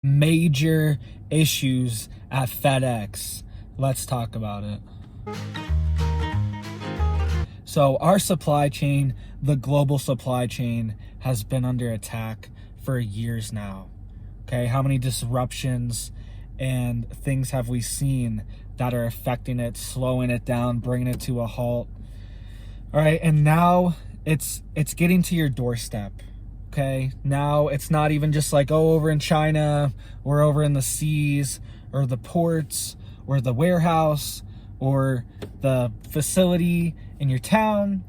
Major issues at FedEx. Let's talk about it. So our supply chain, the global supply chain, has been under attack for years now. Okay, how many disruptions and things have we seen that are affecting it, slowing it down, bringing it to a halt? All right, and now it's getting to your doorstep. Okay, now it's not even just like, oh, over in China or over in the seas or the ports or the warehouse or the facility in your town.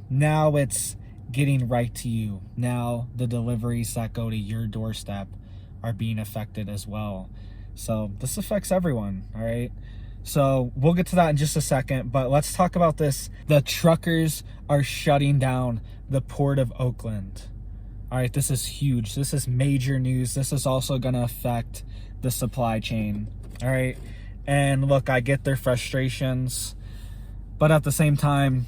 Now it's getting right to you. Now the deliveries that go to your doorstep are being affected as well. So this affects everyone, all right? So we'll get to that in just a second, but let's talk about this. The truckers are shutting down the port of Oakland. All right, this is huge. This is major news. This is also going to affect the supply chain. All right. And look, I get their frustrations, but at the same time,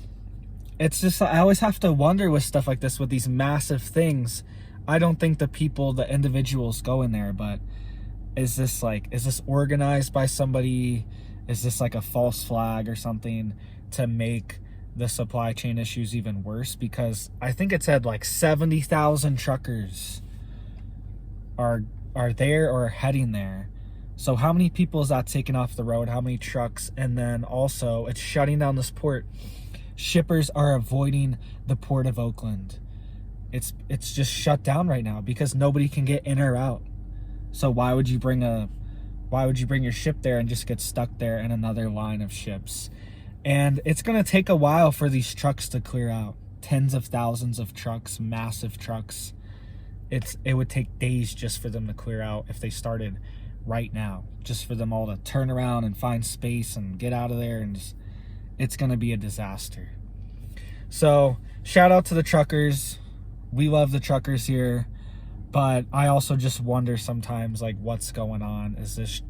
it's just, I always have to wonder with stuff like this, with these massive things. I don't think the people, the individuals go in there, but is this organized by somebody? Is this like a false flag or something to make the supply chain issues even worse? Because I think it said like 70,000 truckers are there or heading there. So how many people is that taking off the road? How many trucks? And then also it's shutting down this port. Shippers are avoiding the port of Oakland. It's just shut down right now because nobody can get in or out. So why would you bring your ship there and just get stuck there in another line of ships? And it's going to take a while for these trucks to clear out. Tens of thousands of trucks, massive trucks. It would take days just for them to clear out if they started right now. Just for them all to turn around and find space and get out of there, and just, it's going to be a disaster. So shout out to the truckers. We love the truckers here, but I also just wonder sometimes, like, what's going on? Is this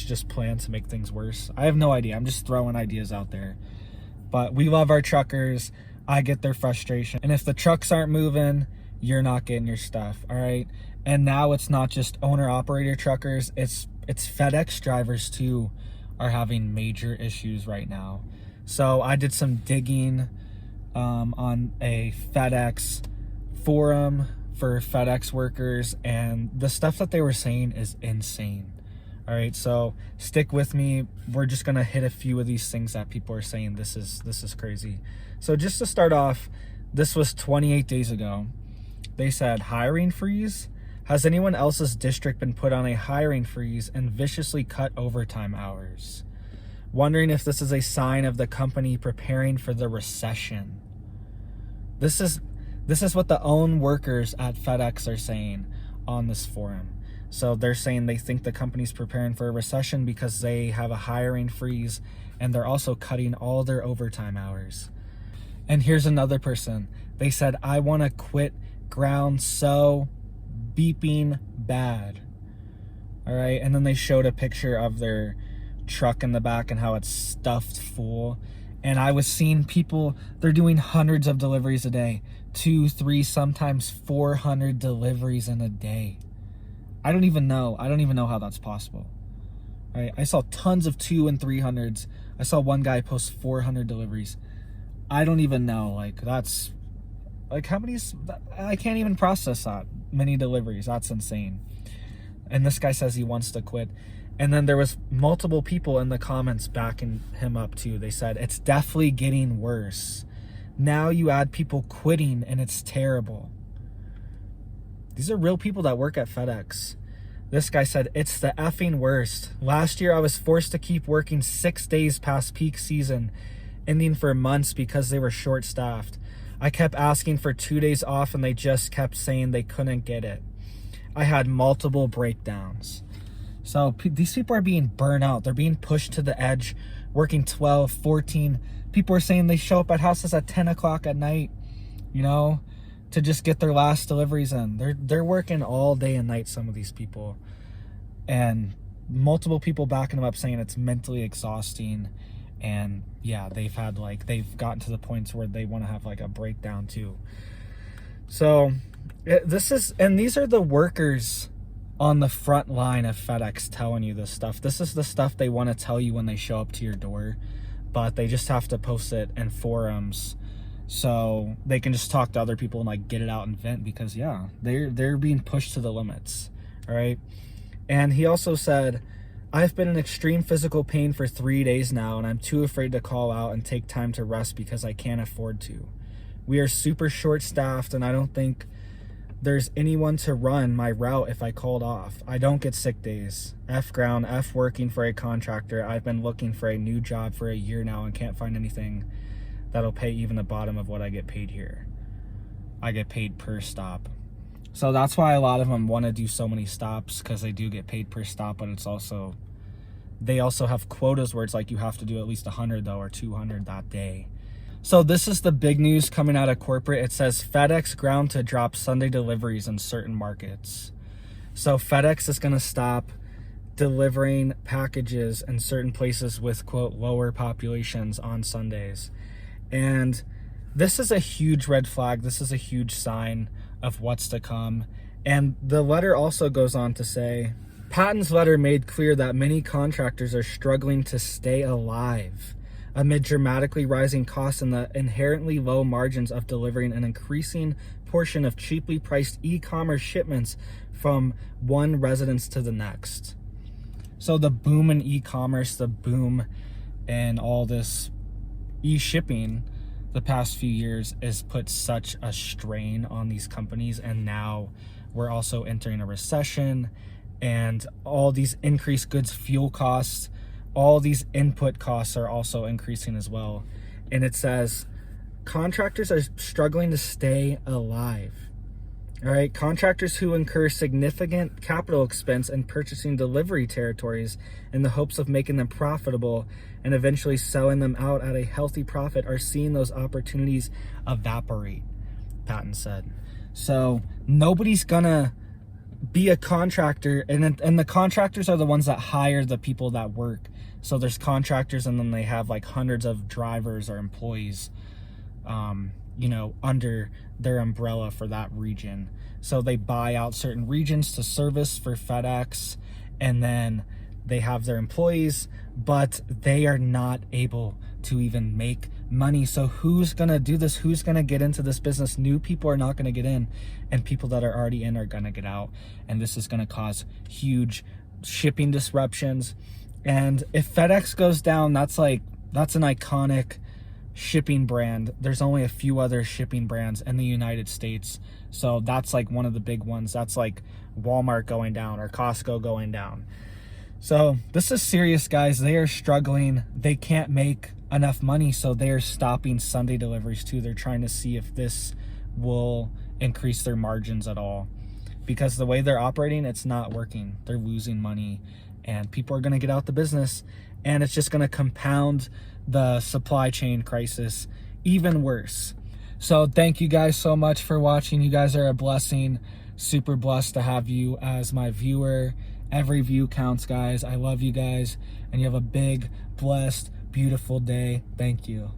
just planned to make things worse? I have no idea. I'm just throwing ideas out there. But we love our truckers. I get their frustration. And if the trucks aren't moving, you're not getting your stuff, all right? And now it's not just owner-operator truckers. It's FedEx drivers, too, are having major issues right now. So I did some digging on a FedEx forum for FedEx workers, and the stuff that they were saying is insane. All right, so stick with me. We're just gonna hit a few of these things that people are saying. This is crazy. So just to start off, this was 28 days ago. They said hiring freeze. Has anyone else's district been put on a hiring freeze and viciously cut overtime hours? Wondering if this is a sign of the company preparing for the recession. This is what the own workers at FedEx are saying on this forum. So they're saying they think the company's preparing for a recession because they have a hiring freeze and they're also cutting all their overtime hours. And here's another person. They said, I want to quit ground so beeping bad. All right. And then they showed a picture of their truck in the back and how it's stuffed full. And I was seeing people, they're doing hundreds of deliveries a day, 2, 3, sometimes 400 deliveries in a day. I don't even know how that's possible. All right, I saw tons of 2 and 300s. I saw one guy post 400 deliveries. I don't even know, like, that's like, how many, I can't even process that many deliveries. That's insane. And this guy says he wants to quit. And then there was multiple people in the comments backing him up too. They said, it's definitely getting worse. Now you add people quitting and it's terrible. These are real people that work at FedEx. This guy said, it's the effing worst. Last year I was forced to keep working 6 days past peak season, ending for months because they were short-staffed. I kept asking for 2 days off and they just kept saying they couldn't get it. I had multiple breakdowns. So these people are being burnt out. They're being pushed to the edge, working 12, 14. People are saying they show up at houses at 10 o'clock at night, you know, to just get their last deliveries in. They're working all day and night, some of these people. And multiple people backing them up saying it's mentally exhausting. And yeah, they've gotten to the points where they want to have like a breakdown too. So these are the workers on the front line of FedEx telling you this stuff. This is the stuff they want to tell you when they show up to your door, but they just have to post it in forums so they can just talk to other people and like get it out and vent, because yeah, they're being pushed to the limits. All right. And he also said, I've been in extreme physical pain for 3 days now, and I'm too afraid to call out and take time to rest because I can't afford to. We are super short staffed, and I don't think there's anyone to run my route if I called off. I don't get sick days. F ground, F working for a contractor. I've been looking for a new job for a year now and can't find anything that'll pay even the bottom of what I get paid here. I get paid per stop. So that's why a lot of them want to do so many stops, because they do get paid per stop, but it's also, they also have quotas where it's like you have to do at least 100 though, or 200 that day. So this is the big news coming out of corporate. It says FedEx ground to drop Sunday deliveries in certain markets. So FedEx is going to stop delivering packages in certain places with, quote, lower populations on Sundays. And this is a huge red flag. This is a huge sign of what's to come. And the letter also goes on to say, Patton's letter made clear that many contractors are struggling to stay alive amid dramatically rising costs and the inherently low margins of delivering an increasing portion of cheaply priced e-commerce shipments from one residence to the next. So the boom in e-commerce, the boom in all this e-shipping the past few years has put such a strain on these companies, and now we're also entering a recession, and all these increased goods fuel costs, all these input costs are also increasing as well. And it says contractors are struggling to stay alive. All right, contractors who incur significant capital expense in purchasing delivery territories in the hopes of making them profitable and eventually selling them out at a healthy profit are seeing those opportunities evaporate, Patton said. So nobody's gonna be a contractor, and the contractors are the ones that hire the people that work. So there's contractors, and then they have like hundreds of drivers or employees, under their umbrella for that region. So they buy out certain regions to service for FedEx, and then they have their employees, but they are not able to even make money. So who's gonna do this? Who's gonna get into this business? New people are not gonna get in, and people that are already in are gonna get out. And this is gonna cause huge shipping disruptions. And if FedEx goes down, that's an iconic shipping brand. There's only a few other shipping brands in the United States. So that's like one of the big ones. That's like Walmart going down or Costco going down. So this is serious, guys. They are struggling. They can't make enough money, so they are stopping Sunday deliveries too. They're trying to see if this will increase their margins at all, because the way they're operating, it's not working. They're losing money, and people are going to get out the business, and it's just going to compound the supply chain crisis even worse. So thank you guys so much for watching. You guys are a blessing. Super blessed to have you as my viewer. Every view counts, guys. I love you guys, and you have a big, blessed, beautiful day. Thank you.